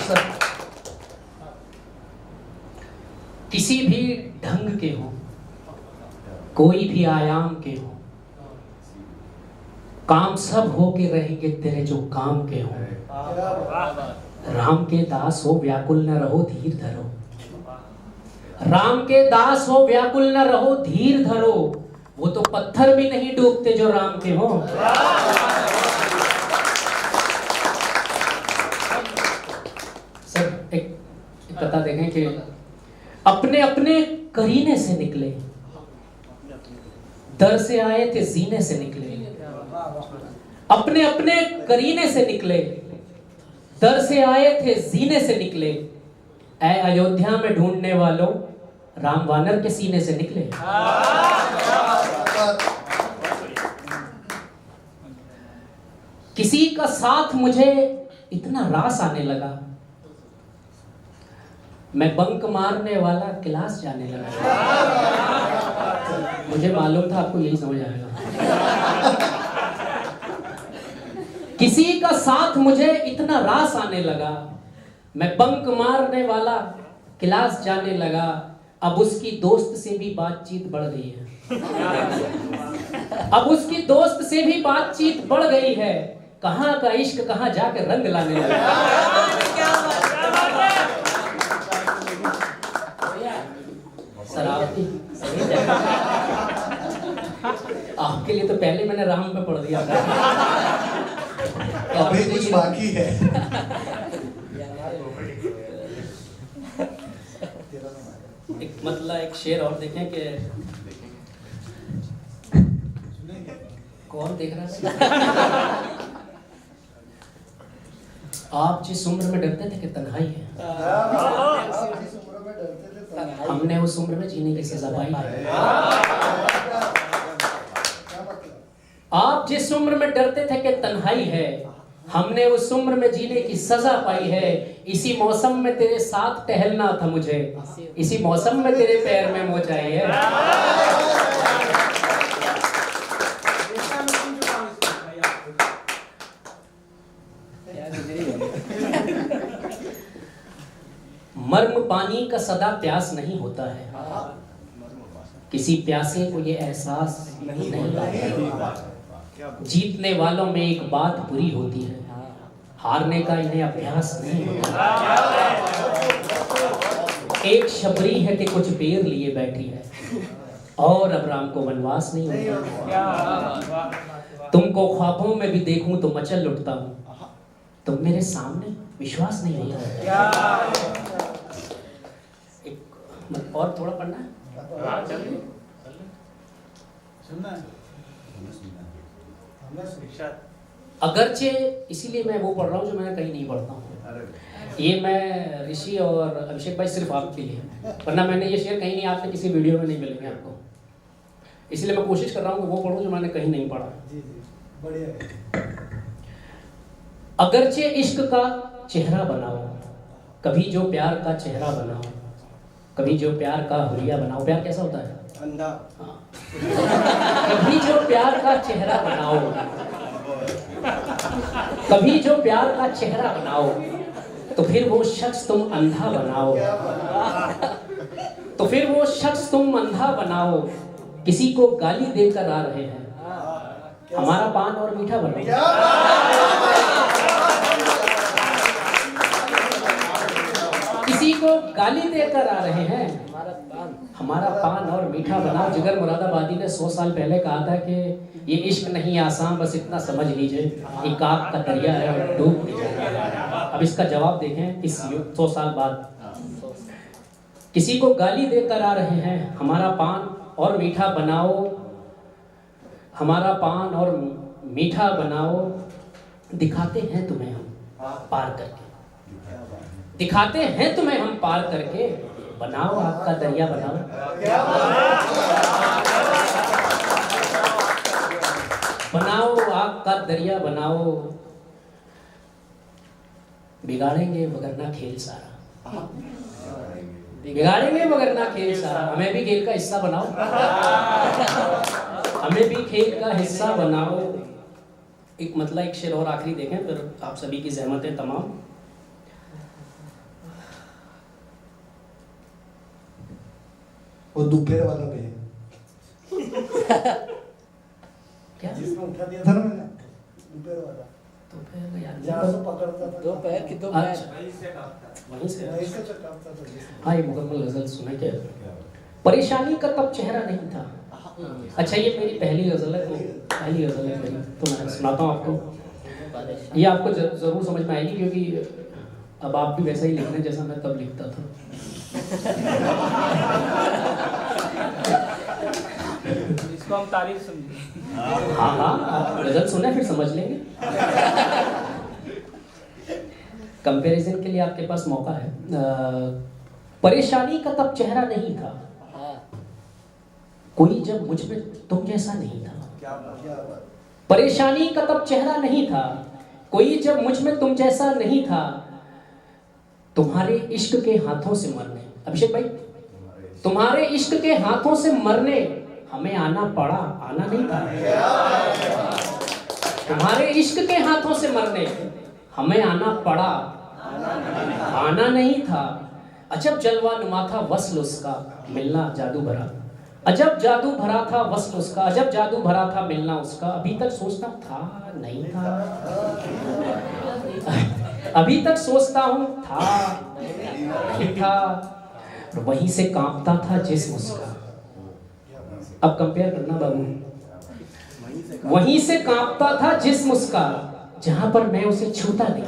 सब किसी भी ढंग के हो, कोई भी आयाम के हो, काम सब हो के रहेंगे तेरे जो काम के हो। राम के दास हो व्याकुल न रहो धीर धरो, राम के दास हो व्याकुल न रहो धीर धरो, वो तो पत्थर भी नहीं डूबते जो राम के हो। सब एक कथा देखें कि अपने अपने करीने से निकले, दर से आए थे जीने से निकले, अपने अपने करीने से निकले, दर से आए थे जीने से निकले, ऐ अयोध्या में ढूंढने वालों राम वानर के सीने से निकले। किसी का साथ मुझे इतना रास आने लगा, मैं बंक मारने वाला क्लास जाने लगा। मुझे मालूम था आपको यही समझ आएगा। किसी का साथ मुझे इतना रास आने लगा, मैं बंक मारने वाला क्लास जाने लगा, अब उसकी दोस्त से भी बातचीत बढ़ गई है। अब उसकी दोस्त से भी बातचीत बढ़ गई है, कहां का इश्क कहां जाकर रंग लाने लगा। शराबती आपके लिए तो पहले मैंने राम पे पढ़ दिया था, अभी कुछ बाकी है। एक मतलब एक शेर और देखें कि कौन देख रहा है? आप जिस उम्र में डरते थे कि तन्हाई है, हमने उस उम्र में जीने की सजा पाई है। आप जिस उम्र में डरते थे कि तन्हाई है, हमने उस उम्र में जीने की सजा पाई है। इसी मौसम में तेरे साथ टहलना था मुझे, इसी मौसम में तेरे पैर में मोच आई है। मर्म पानी का सदा प्यास नहीं होता है, किसी प्यासे को ये एहसास नहीं होता। जीतने वालों में एक बात बुरी होती है, हारने का इन्हें अभ्यास नहीं होता। एक शबरी है कि कुछ बेर लिए बैठी है, और अब राम को वनवास नहीं होता। तुमको ख्वाबों में भी देखूं तो मचल उठता हूं, तुम मेरे सामने विश्वास नहीं होता। और थोड़ा पढ़ना है, अगरचे, इसीलिए मैं वो पढ़ रहा हूँ जो मैं कहीं नहीं पढ़ता हूँ। ये मैं ऋषि और अभिषेक भाई सिर्फ आपके लिए, वरना मैंने ये शेयर कहीं नहीं, आपने किसी वीडियो में नहीं मिलेंगे आपको, इसलिए मैं कोशिश कर रहा हूँ कि वो पढ़ूँ जो मैंने कहीं नहीं पढ़ा। अगरचे इश्क का चेहरा बनाओ, कभी जो प्यार का चेहरा बनाओ, कभी जो प्यार का हुलिया बनाओ। प्यार कैसा होता है? अंधा। हाँ। कभी जो प्यार का चेहरा बनाओ, कभी जो प्यार का चेहरा बनाओ, तो फिर वो शख्स तुम अंधा बनाओ, तो फिर वो शख्स तुम अंधा बनाओ। किसी को गाली देकर आ रहे हैं, हमारा पान और मीठा बनाओ। किसी को गाली देकर आ रहे हैं, हमारा पान और मीठा बनाओ। जिगर मुरादाबादी ने 100 साल पहले कहा था कि ये इश्क नहीं आसान, बस इतना समझ लीजिए एक आग का दरिया है और डूब नहीं जाएगा। अब इसका जवाब देखें इस 100 साल बाद। किसी को गाली देकर आ रहे हैं, हमारा पान और मीठा बनाओ, हमारा पान और मीठा बनाओ। दिखाते हैं तुम्हें हम पार करके, दिखाते हैं तुम्हें हम पार करके, बनाओ आग का दरिया बनाओ। बनाओ आग का दरिया बनाओ, बिगाड़ेंगे वगरना खेल सारा, बिगाड़ेंगे वगरना खेल सारा। हमें भी खेल का हिस्सा बनाओ, हमें भी खेल का हिस्सा बनाओ। एक मतलब एक शेर और आखिरी देखें, फिर आप सभी की ज़हमत है तमाम। वो दोपहर वाला पे है क्या जिसमें उठा दिया था ना मैंने, दोपहर वाला दोपहर का याद जहाँ से पकड़ता था दोपहर की दोपहर अच्छा वहीं से वहीं से चकाता था जिसमें। हाँ ये मुकम्मल गजल सुना क्या परेशानी का तब चेहरा नहीं था। अच्छा ये मेरी पहली गजल है, तो पहली गजल है मेरी, तो मैं सुनाता हूँ आपको। ये आपको जरूर समझ में आएगी, क्योंकि अब आप भी वैसा ही लिख रहे हैं जैसा मैं तब लिखता था। इसको हम तारीफ समझे। हाँ हाँ गजल सुना फिर समझ लेंगे। कंपैरिजन के लिए आपके पास मौका है। परेशानी का तब चेहरा नहीं था, कोई जब मुझ पे तुम जैसा नहीं था। परेशानी का तब चेहरा नहीं था, कोई जब मुझ में तुम जैसा नहीं था। तुम्हारे इश्क के हाथों से मरने, अभिषेक भाई, तुम्हारे इश्क के हाथों से मरने हमें आना पड़ा, आना नहीं था। तुम्हारे इश्क के हाथों से मरने हमें आना पड़ा, आना नहीं था। अजब जलवा नुमा था वस्ल उसका, मिलना जादू भरा। अजब जादू भरा था वस्ल उसका, अजब जादू भरा था मिलना उसका। अभी तक सोचता था नहीं था, अभी तक सोचता हूँ था नहीं था, वहीं से कांपता था जिस्म उसका। अब कंपेयर करना बाबू, वहीं से कांपता था जिस्म उसका, जहां पर मैं उसे छूता नहीं।